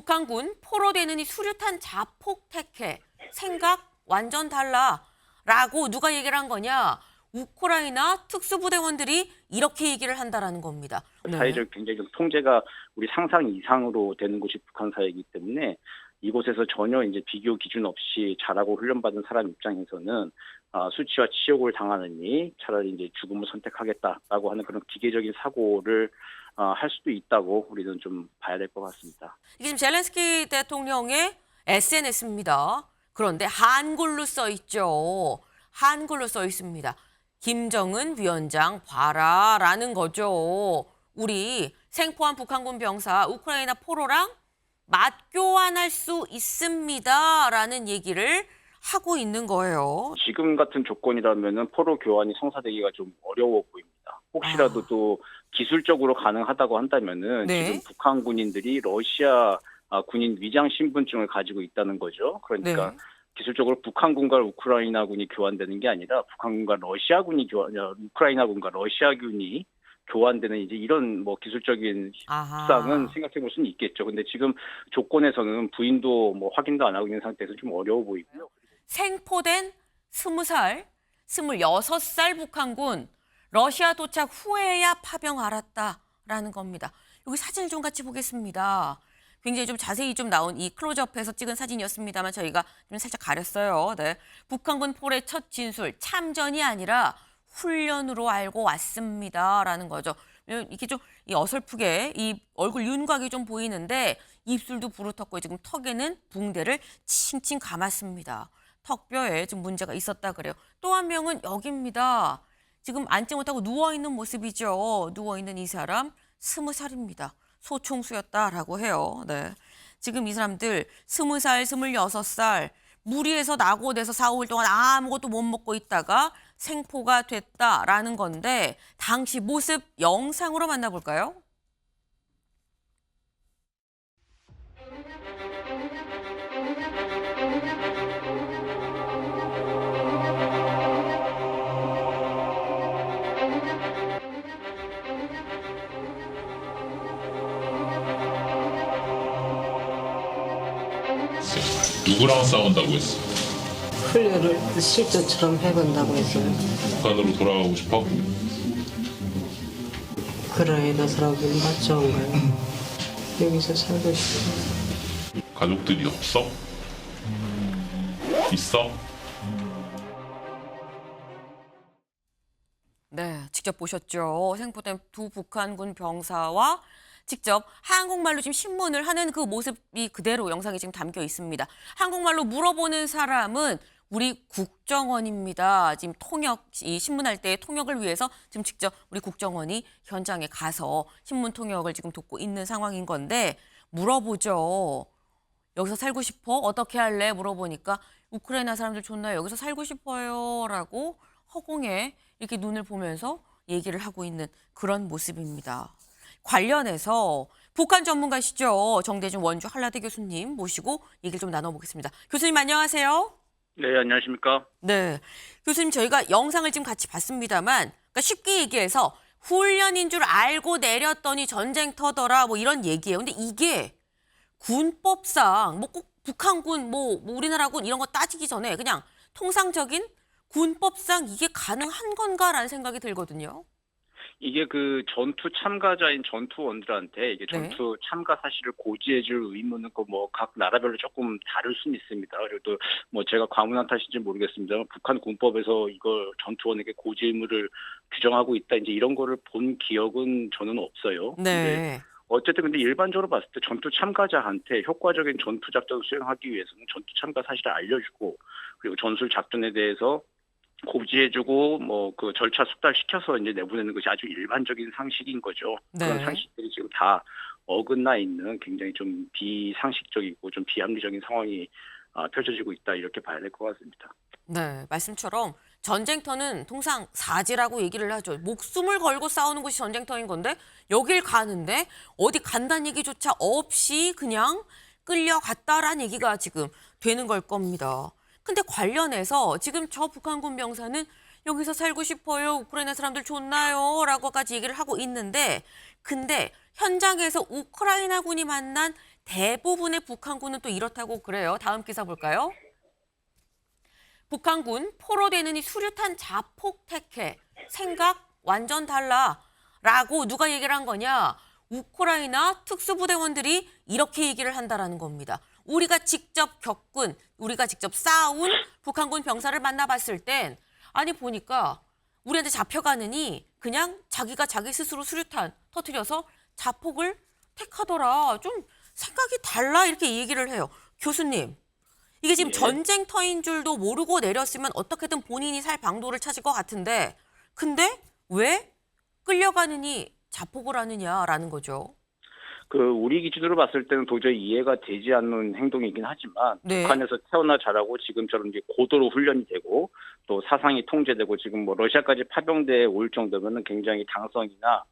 북한군 포로되는 이 수류탄 자폭 택해 생각 완전 달라라고 누가 얘기를 한 거냐? 우크라이나 특수부대원들이 이렇게 얘기를 한다라는 겁니다. 네. 사회적 굉장히 좀 통제가 우리 상상 이상으로 되는 곳이 북한 사회이기 때문에 이곳에서 전혀 이제 비교 기준 없이 잘하고 훈련받은 사람 입장에서는 수치와 치욕을 당하느니 차라리 이제 죽음을 선택하겠다라고 하는 그런 기계적인 사고를 할 수도 있다고 우리는 좀 봐야 될 것 같습니다. 이게 지금 젤렌스키 대통령의 SNS입니다. 그런데 한글로 써 있죠. 한글로 써 있습니다. 김정은 위원장 봐라라는 거죠. 우리 생포한 북한군 병사 우크라이나 포로랑 맞교환할 수 있습니다라는 얘기를 하고 있는 거예요. 지금 같은 조건이라면은 포로 교환이 성사되기가 좀 어려워 보입니다. 혹시라도 또 기술적으로 가능하다고 한다면은 네. 지금 북한 군인들이 러시아 군인 위장 신분증을 가지고 있다는 거죠. 그러니까 네. 기술적으로 북한군과 우크라이나군이 교환되는 게 아니라 북한군과 러시아군이 우크라이나군과 러시아군이 교환되는 이제 이런 뭐 기술적인 협상은 생각해 볼 수는 있겠죠. 근데 지금 조건에서는 부인도 뭐 확인도 안 하고 있는 상태에서 좀 어려워 보이고요. 생포된 20살, 26살 북한군 러시아 도착 후에야 파병 알았다라는 겁니다. 여기 사진을 좀 같이 보겠습니다. 굉장히 좀 자세히 좀 나온 이 클로즈업에서 찍은 사진이었습니다만 저희가 좀 살짝 가렸어요. 네. 북한군 포로의 첫 진술, 참전이 아니라 훈련으로 알고 왔습니다라는 거죠. 이렇게 좀 이 어설프게 이 얼굴 윤곽이 좀 보이는데 입술도 부르텄고 지금 턱에는 붕대를 칭칭 감았습니다. 턱뼈에 좀 문제가 있었다 그래요. 또 한 명은 여기입니다. 지금 앉지 못하고 누워있는 모습이죠. 누워있는 이 사람 20살입니다. 소총수였다라고 해요. 네. 지금 이 사람들 20살, 26살 무리해서 낙오돼서 4, 5일 동안 아무것도 못 먹고 있다가 생포가 됐다라는 건데 당시 모습 영상으로 만나볼까요? 누구랑 싸운다고 했어? 훈련을 실전처럼 해본다고 했어요. 북한으로 돌아가고 싶어? 우크라이나 사람들 맞춰온 거예요. 여기서 살고 싶어요. 가족들이 없어? 있어? 네, 직접 보셨죠. 생포된 두 북한군 병사와 직접 한국말로 지금 신문을 하는 그 모습이 그대로 영상에 지금 담겨 있습니다. 한국말로 물어보는 사람은 우리 국정원입니다. 지금 통역, 이 신문할 때 통역을 위해서 지금 직접 우리 국정원이 현장에 가서 신문 통역을 지금 돕고 있는 상황인 건데 물어보죠. 여기서 살고 싶어? 어떻게 할래? 물어보니까 우크라이나 사람들 좋나요? 여기서 살고 싶어요. 라고 허공에 이렇게 눈을 보면서 얘기를 하고 있는 그런 모습입니다. 관련해서 북한 전문가시죠. 정대준 원주 한라대 교수님 모시고 얘기를 좀 나눠보겠습니다. 교수님 안녕하세요. 네, 안녕하십니까? 네. 교수님 저희가 영상을 지금 같이 봤습니다만 그러니까 쉽게 얘기해서 훈련인 줄 알고 내렸더니 전쟁터더라 뭐 이런 얘기예요. 근데 이게 군법상 뭐 꼭 북한군 뭐 우리나라군 이런 거 따지기 전에 그냥 통상적인 군법상 이게 가능한 건가라는 생각이 들거든요. 이게 그 전투 참가자인 전투원들한테 이게 네. 전투 참가 사실을 고지해줄 의무는 그 뭐 각 나라별로 조금 다를 수는 있습니다. 그리고 또 뭐 제가 과문한 탓인지 모르겠습니다만 북한 군법에서 이걸 전투원에게 고지 의무를 규정하고 있다 이제 이런 거를 본 기억은 저는 없어요. 네. 어쨌든 근데 일반적으로 봤을 때 전투 참가자한테 효과적인 전투 작전을 수행하기 위해서는 전투 참가 사실을 알려주고 그리고 전술 작전에 대해서 고지해주고 뭐 그 절차 숙달시켜서 이제 내보내는 것이 아주 일반적인 상식인 거죠. 네. 그런 상식들이 지금 다 어긋나 있는 굉장히 좀 비상식적이고 좀 비합리적인 상황이 펼쳐지고 있다 이렇게 봐야 될 것 같습니다. 네, 말씀처럼 전쟁터는 통상 사지라고 얘기를 하죠. 목숨을 걸고 싸우는 곳이 전쟁터인 건데 여길 가는데 어디 간다는 얘기조차 없이 그냥 끌려갔다라는 얘기가 지금 되는 걸 겁니다. 근데 관련해서 지금 저 북한군 병사는 여기서 살고 싶어요. 우크라이나 사람들 좋나요? 라고까지 얘기를 하고 있는데 근데 현장에서 우크라이나군이 만난 대부분의 북한군은 또 이렇다고 그래요. 다음 기사 볼까요? 북한군 포로되느니 수류탄 자폭 택해. 생각 완전 달라. 라고 누가 얘기를 한 거냐? 우크라이나 특수부대원들이 이렇게 얘기를 한다라는 겁니다. 우리가 직접 겪은, 우리가 직접 싸운 북한군 병사를 만나봤을 땐 아니 보니까 우리한테 잡혀가느니 그냥 자기가 자기 스스로 수류탄 터뜨려서 자폭을 택하더라. 좀 생각이 달라 이렇게 얘기를 해요. 교수님, 이게 지금 예. 전쟁터인 줄도 모르고 내렸으면 어떻게든 본인이 살 방도를 찾을 것 같은데 근데 왜 끌려가느니 자폭을 하느냐라는 거죠. 우리 기준으로 봤을 때는 도저히 이해가 되지 않는 행동이긴 하지만 네. 북한에서 태어나 자라고 지금처럼 이제 고도로 훈련이 되고 또 사상이 통제되고 지금 뭐 러시아까지 파병돼 올 정도면은 굉장히 당성이나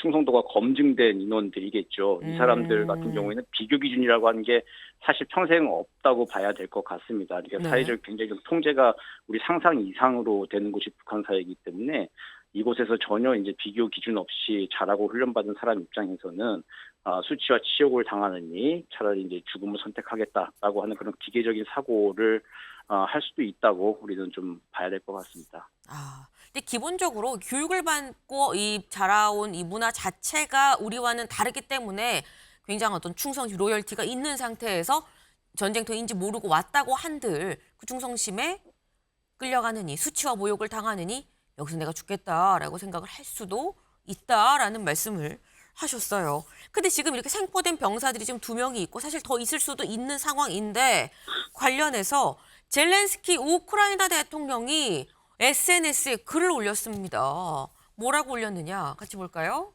충성도가 검증된 인원들이겠죠. 이 사람들 같은 경우에는 비교 기준이라고 하는 게 사실 평생 없다고 봐야 될 것 같습니다. 그러니까 네. 사회적 굉장히 좀 통제가 우리 상상 이상으로 되는 곳이 북한 사회이기 때문에 이곳에서 전혀 이제 비교 기준 없이 자라고 훈련받은 사람 입장에서는 수치와 치욕을 당하느니 차라리 이제 죽음을 선택하겠다라고 하는 그런 기계적인 사고를 할 수도 있다고 우리는 좀 봐야 될 것 같습니다. 근데 기본적으로 교육을 받고 자라온 이 문화 자체가 우리와는 다르기 때문에 굉장한 어떤 충성, 로열티가 있는 상태에서 전쟁터인지 모르고 왔다고 한들 그 충성심에 끌려가느니 수치와 모욕을 당하느니 여기서 내가 죽겠다라고 생각을 할 수도 있다라는 말씀을 하셨어요. 근데 지금 이렇게 생포된 병사들이 지금 2명이 있고 사실 더 있을 수도 있는 상황인데 관련해서 젤렌스키 우크라이나 대통령이 SNS에 글을 올렸습니다. 뭐라고 올렸느냐? 같이 볼까요?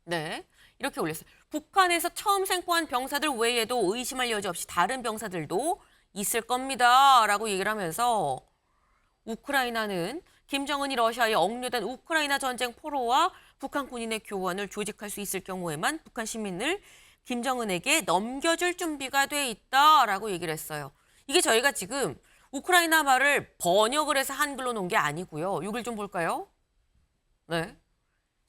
네, 이렇게 올렸어요. 북한에서 처음 생포한 병사들 외에도 의심할 여지 없이 다른 병사들도 있을 겁니다. 라고 얘기를 하면서 우크라이나는 김정은이 러시아에 억류된 우크라이나 전쟁 포로와 북한 군인의 교환을 조직할 수 있을 경우에만 북한 시민을 김정은에게 넘겨줄 준비가 돼 있다라고 얘기를 했어요. 이게 저희가 지금 우크라이나 말을 번역을 해서 한글로 놓은 게 아니고요. 이걸 좀 볼까요? 네.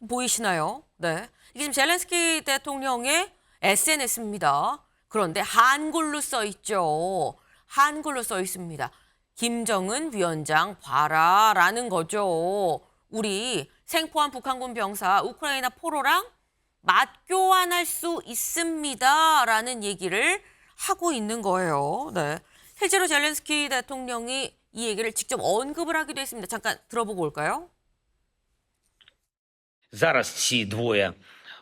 보이시나요? 네. 이게 지금 젤렌스키 대통령의 SNS입니다. 그런데 한글로 써 있죠. 한글로 써 있습니다. 김정은 위원장 봐라라는 거죠. 우리 생포한 북한군 병사 우크라이나 포로랑 맞교환할 수 있습니다라는 얘기를 하고 있는 거예요. 네. 실제로 젤렌스키 대통령이 이 얘기를 직접 언급을 하기도 했습니다. 잠깐 들어보고 올까요? Зараз ці двоє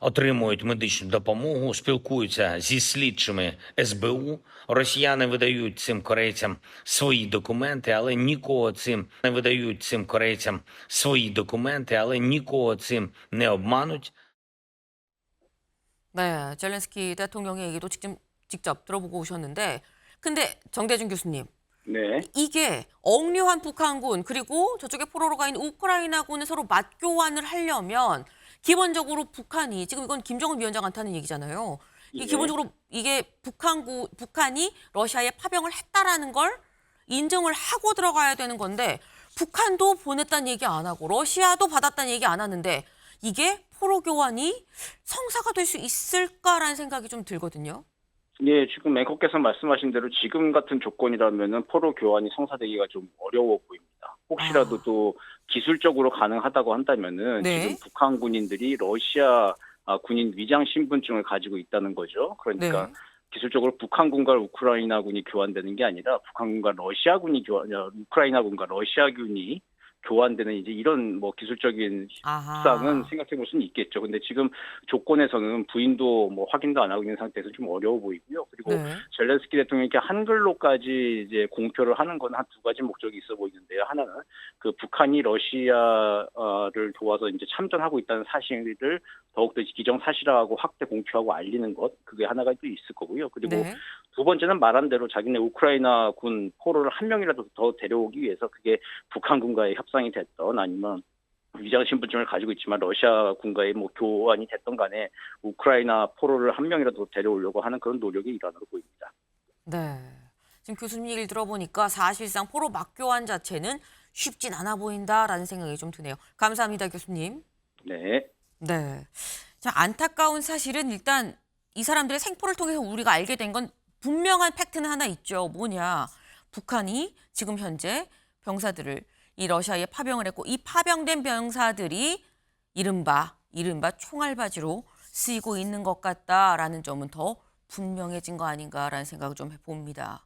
отримують медичну допомогу, спілкуються зі слідчими СБУ. Росіяни видають цим корейцям свої документи, але нікого цим не видають цим корейцям свої документи, але нікого цим не обмануть. 네, 젤렌스키 대통령의 얘기도 직접 들어보고 오셨는데 근데 정대중 교수님, 네. 이게 억류한 북한군 그리고 저쪽에 포로로 가 있는 우크라이나군을 서로 맞교환을 하려면 기본적으로 북한이 지금 이건 김정은 위원장한테 하는 얘기잖아요. 예. 기본적으로 이게 북한이 러시아에 파병을 했다라는 걸 인정을 하고 들어가야 되는 건데 북한도 보냈다는 얘기 안 하고 러시아도 받았다는 얘기 안 하는데 이게 포로 교환이 성사가 될 수 있을까라는 생각이 좀 들거든요. 예, 지금 앵커께서 말씀하신 대로 지금 같은 조건이라면은 포로 교환이 성사되기가 좀 어려워 보입니다. 혹시라도 또 기술적으로 가능하다고 한다면은 네. 지금 북한 군인들이 러시아 군인 위장 신분증을 가지고 있다는 거죠. 그러니까 네. 기술적으로 북한군과 우크라이나군이 교환되는 게 아니라 북한군과 러시아군이 우크라이나군과 러시아군이 교환되는 이제 이런 뭐 기술적인 협상은 생각해 볼 수는 있겠죠. 근데 지금 조건에서는 부인도 뭐 확인도 안 하고 있는 상태에서 좀 어려워 보이고요. 그리고 네. 젤렌스키 대통령이 이렇게 한글로까지 이제 공표를 하는 건 한 2가지 목적이 있어 보이는데요. 하나는 그 북한이 러시아를 도와서 이제 참전하고 있다는 사실을 더욱더 기정사실화하고 확대 공표하고 알리는 것, 그게 하나가 또 있을 거고요. 그리고 네. 두 번째는 말한 대로 자기네 우크라이나 군 포로를 한 명이라도 더 데려오기 위해서 그게 북한군과의 협상이 됐던 아니면 위장 신분증을 가지고 있지만 러시아 군과의 뭐 교환이 됐던 간에 우크라이나 포로를 한 명이라도 데려오려고 하는 그런 노력의 일환으로 보입니다. 네. 지금 교수님 얘기를 들어보니까 사실상 포로 맞교환 자체는 쉽진 않아 보인다라는 생각이 좀 드네요. 감사합니다, 교수님. 네. 네. 자, 안타까운 사실은 일단 이 사람들의 생포를 통해서 우리가 알게 된 건 분명한 팩트는 하나 있죠. 뭐냐? 북한이 지금 현재 병사들을 이 러시아에 파병을 했고 이 파병된 병사들이 이른바 총알바지로 쓰이고 있는 것 같다라는 점은 더 분명해진 거 아닌가라는 생각을 좀 해봅니다.